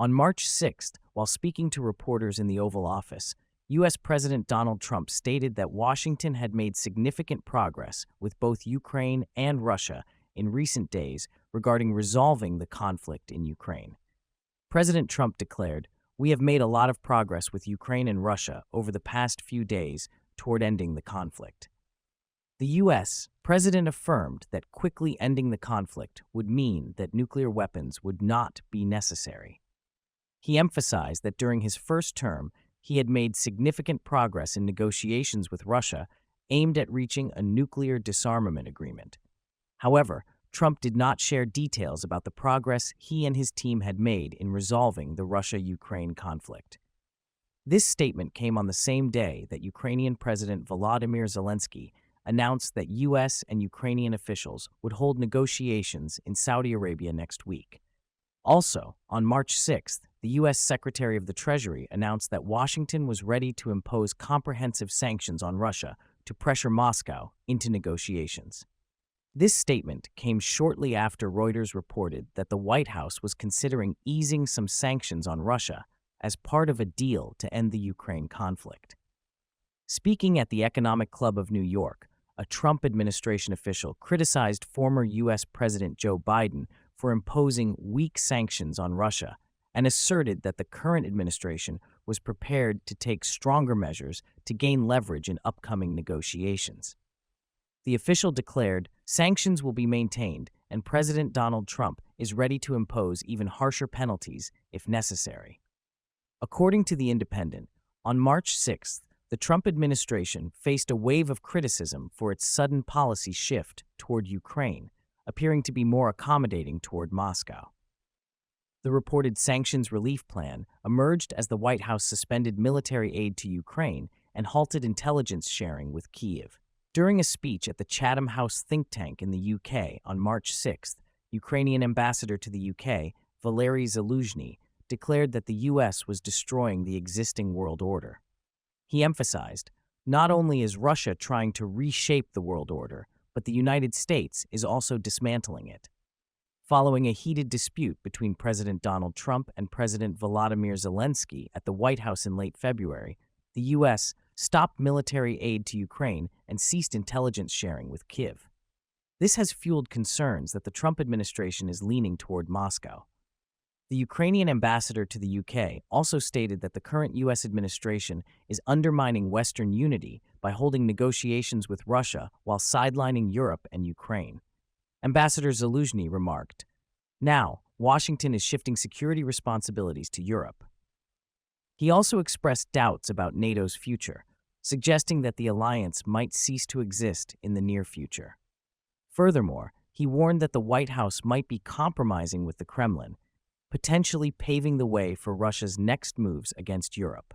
On March 6th, while speaking to reporters in the Oval Office, U.S. President Donald Trump stated that Washington had made significant progress with both Ukraine and Russia in recent days regarding resolving the conflict in Ukraine. President Trump declared, "We have made a lot of progress with Ukraine and Russia over the past few days toward ending the conflict." The U.S. president affirmed that quickly ending the conflict would mean that nuclear weapons would not be necessary. He emphasized that during his first term, he had made significant progress in negotiations with Russia aimed at reaching a nuclear disarmament agreement. However, Trump did not share details about the progress he and his team had made in resolving the Russia-Ukraine conflict. This statement came on the same day that Ukrainian President Volodymyr Zelensky announced that U.S. and Ukrainian officials would hold negotiations in Saudi Arabia next week. Also, on March 6th, the U.S. Secretary of the Treasury announced that Washington was ready to impose comprehensive sanctions on Russia to pressure Moscow into negotiations. This statement came shortly after Reuters reported that the White House was considering easing some sanctions on Russia as part of a deal to end the Ukraine conflict. Speaking at the Economic Club of New York, a Trump administration official criticized former U.S. President Joe Biden for imposing weak sanctions on Russia and asserted that the current administration was prepared to take stronger measures to gain leverage in upcoming negotiations. The official declared, "Sanctions will be maintained, and President Donald Trump is ready to impose even harsher penalties if necessary." According to The Independent, on March 6th, the Trump administration faced a wave of criticism for its sudden policy shift toward Ukraine, appearing to be more accommodating toward Moscow. The reported sanctions relief plan emerged as the White House suspended military aid to Ukraine and halted intelligence sharing with Kyiv. During a speech at the Chatham House think tank in the UK on March 6th, Ukrainian ambassador to the UK, Valery Zaluzhny, declared that the U.S. was destroying the existing world order. He emphasized, "Not only is Russia trying to reshape the world order, but the United States is also dismantling it." Following a heated dispute between President Donald Trump and President Volodymyr Zelensky at the White House in late February, the U.S. stopped military aid to Ukraine and ceased intelligence sharing with Kyiv. This has fueled concerns that the Trump administration is leaning toward Moscow. The Ukrainian ambassador to the UK also stated that the current U.S. administration is undermining Western unity by holding negotiations with Russia while sidelining Europe and Ukraine. Ambassador Zaluzhny remarked, "Now, Washington is shifting security responsibilities to Europe." He also expressed doubts about NATO's future, suggesting that the alliance might cease to exist in the near future. Furthermore, he warned that the White House might be compromising with the Kremlin, potentially paving the way for Russia's next moves against Europe.